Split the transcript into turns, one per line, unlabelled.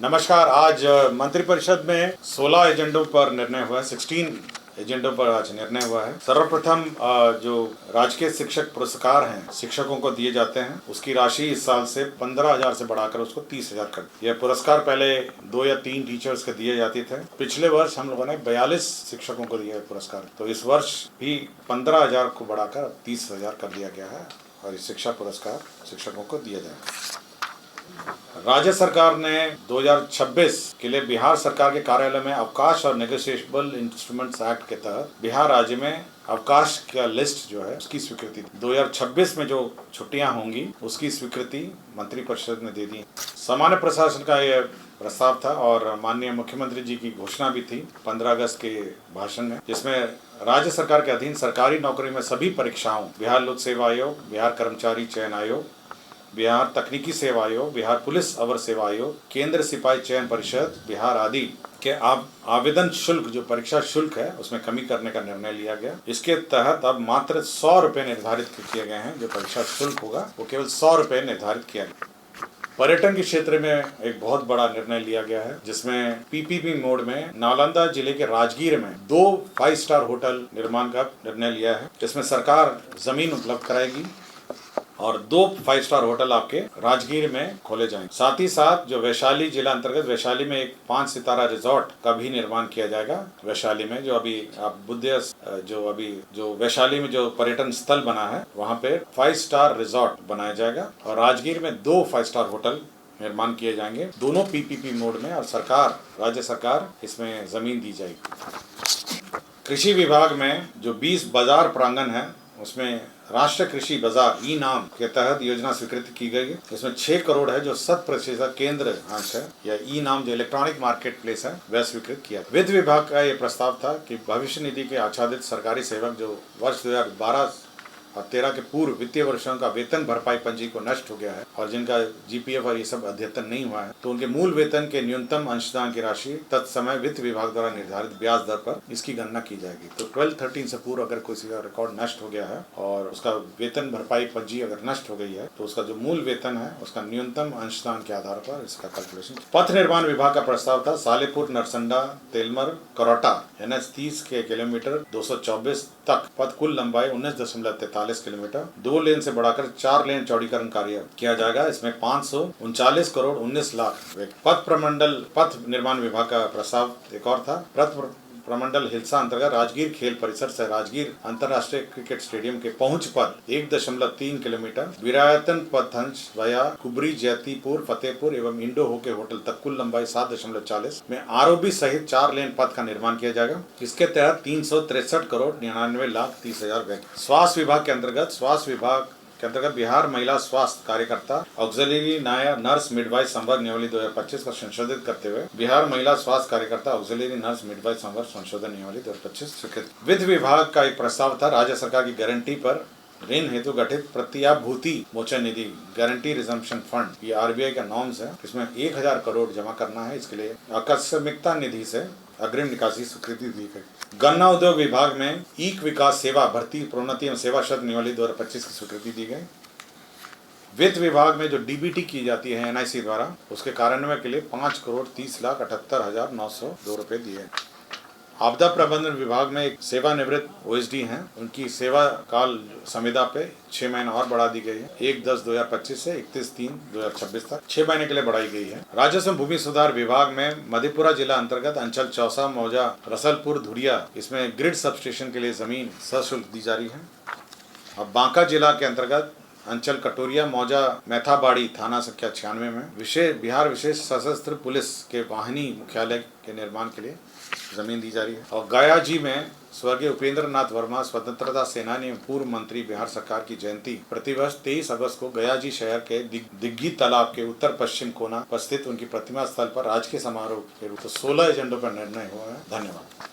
नमस्कार। आज मंत्रिपरिषद में 16 एजेंडों पर निर्णय हुआ है। 16 एजेंडों पर आज निर्णय हुआ है। सर्वप्रथम जो राजकीय शिक्षक पुरस्कार हैं, शिक्षकों को दिए जाते हैं, उसकी राशि इस साल से 15,000 से बढ़ाकर उसको 30,000 कर दिया। यह पुरस्कार पहले 2 या 3 टीचर्स के दिए जाते थे। पिछले वर्ष हम लोगों ने 42 शिक्षकों को दिया है पुरस्कार, तो इस वर्ष भी 15,000 को बढ़ाकर 30,000 कर दिया गया है और इस शिक्षा पुरस्कार शिक्षकों को दिया जाएगा। राज्य सरकार ने 2026 के लिए बिहार सरकार के कार्यालय में अवकाश और नेगोशिएबल इंस्ट्रूमेंट्स एक्ट के तहत बिहार राज्य में अवकाश का लिस्ट जो है उसकी स्वीकृति 2026 में जो छुट्टियां होंगी उसकी स्वीकृति मंत्रिपरिषद ने दे दी। सामान्य प्रशासन का यह प्रस्ताव था और माननीय मुख्यमंत्री जी की घोषणा भी थी 15 अगस्त के भाषण में, जिसमें राज्य सरकार के अधीन सरकारी नौकरी में सभी परीक्षाओं, बिहार लोक सेवा आयोग, बिहार कर्मचारी चयन आयोग, बिहार तकनीकी सेवा आयोग, बिहार पुलिस अवर सेवा आयोग, केंद्र सिपाही चयन परिषद, बिहार आदि के आवेदन शुल्क, जो परीक्षा शुल्क है, उसमें कमी करने का निर्णय लिया गया। इसके तहत अब मात्र 100 रुपये निर्धारित किए गए हैं। जो परीक्षा शुल्क होगा वो केवल 100 रुपये निर्धारित किया गया। पर्यटन के क्षेत्र में एक बहुत बड़ा निर्णय लिया गया है, जिसमें पीपीपी मोड में नालंदा जिले के राजगीर में 2 5 स्टार होटल निर्माण का निर्णय लिया है। इसमें सरकार जमीन उपलब्ध कराएगी और 2 5 स्टार होटल आपके राजगीर में खोले जाएंगे। साथ ही साथ जो वैशाली जिला अंतर्गत वैशाली में एक 5 सितारा रिजॉर्ट का भी निर्माण किया जाएगा। वैशाली में जो अभी जो वैशाली में जो पर्यटन स्थल बना है वहाँ पे 5 स्टार रिजॉर्ट बनाया जाएगा और राजगीर में 2 5 स्टार होटल निर्माण किए जाएंगे, दोनों पीपीपी मोड में, और राज्य सरकार इसमें जमीन दी जाएगी। कृषि विभाग में जो 20 बाजार प्रांगण है उसमें राष्ट्रीय कृषि बाजार ई नाम के तहत योजना स्वीकृति की गई है। इसमें 6 करोड़ है जो 100% केंद्र अंश है, या ई नाम जो इलेक्ट्रॉनिक मार्केट प्लेस है वह स्वीकृत किया। वित्त विभाग का ये प्रस्ताव था कि भविष्य निधि के आच्छादित सरकारी सेवक जो वर्ष 2012 और 13 के पूर्व वित्तीय वर्षों का वेतन भरपाई पंजी को नष्ट हो गया है और जिनका जीपीएफ और ये सब अद्यतन नहीं हुआ है, तो उनके मूल वेतन के न्यूनतम अंशदान की राशि तत्समय वित्त विभाग द्वारा निर्धारित ब्याज दर पर इसकी गणना की जाएगी। तो 12-13 से पूर्व अगर किसी का रिकॉर्ड नष्ट हो गया है और उसका वेतन भरपाई पंजी अगर नष्ट हो गई है तो उसका जो मूल वेतन है उसका न्यूनतम अंशदान के आधार पर इसका कैलकुलेशन। पथ निर्माण विभाग का प्रस्ताव था सालेपुर नरसंडा तेलमर करौटा NH 30 के किलोमीटर 224 तक पथ कुल लंबाई 19.43 किलोमीटर 2 लेन से बढ़ाकर 4 लेन चौड़ीकरण कार्य किया जाएगा। इसमें 539 करोड़ 19 लाख। पथ निर्माण विभाग का प्रस्ताव एक और था। पथ प्रमंडल हिलसा अंतर्गत राजगीर खेल परिसर से राजगीर अंतर्राष्ट्रीय क्रिकेट स्टेडियम के पहुंच पर 1.3 किलोमीटर विरायतन पथंश वया कुबरी जैतीपुर फतेहपुर एवं इंडो होके होटल तक कुल लंबाई 7.40 में आरओबी सहित 4 लेन पथ का निर्माण किया जाएगा। इसके तहत 363 करोड़ 99 लाख 30 हजार व्यय। स्वास्थ्य विभाग के अंतर्गत बिहार महिला स्वास्थ्य कार्यकर्ता ऑक्सिलरी नर्स मिडवाइफ संवर्ग नियमावली 2025 को संशोधित करते हुए बिहार महिला स्वास्थ्य कार्यकर्ता ऑक्सिलरी नर्स मिडवाइफ संवर्ग संशोधन नियमावली 2025 स्वीकृत। वित्त विभाग का एक प्रस्ताव था राज्य सरकार की गारंटी पर ऋण हेतु गठित प्रत्याभूति मोचन निधि गारंटी रिजम्पशन फंड, ये आरबीआई का नॉर्म्स है। इसमें 1000 करोड़ जमा करना है। इसके लिए आकस्मिकता निधि से अग्रिम निकासी स्वीकृति दी गई। गन्ना उद्योग विभाग में ईक विकास सेवा भर्ती प्रोन्नति एवं सेवा शर्त नियमावली 2025 की स्वीकृति दी गई। वित्त विभाग में जो डीबीटी की जाती है एनआईसी द्वारा, उसके कार्यान्वयन के लिए 5 करोड़ 30 लाख 78,902 रुपए दिए। आपदा प्रबंधन विभाग में एक सेवानिवृत्त ओएसडी हैं, उनकी सेवा काल संविदा पे 6 महीने और बढ़ा दी गई है। 1/10/2025 से 31/3/2026 तक 6 महीने के लिए बढ़ाई गई है। राजस्व भूमि सुधार विभाग में मधेपुरा जिला अंतर्गत अंचल चौसा मौजा रसलपुर धुरिया, इसमें ग्रिड सबस्टेशन के लिए जमीन सशुल्क दी जा रही है। अब बांका जिला के अंतर्गत अंचल कटोरिया मौजा मैथाबाड़ी थाना संख्या 96 में बिहार विशेष सशस्त्र पुलिस के वाहिनी मुख्यालय के निर्माण के लिए जमीन दी जा रही है। और गया जी में स्वर्गीय उपेंद्र नाथ वर्मा स्वतंत्रता सेनानी एवं पूर्व मंत्री बिहार सरकार की जयंती प्रतिवर्ष 23 अगस्त को गया जी शहर के दिग्गी तालाब के उत्तर पश्चिम कोना पर स्थित उनकी प्रतिमा स्थल पर राजकीय समारोह के रूप में 16 एजेंडों पर निर्णय हुआ है। धन्यवाद।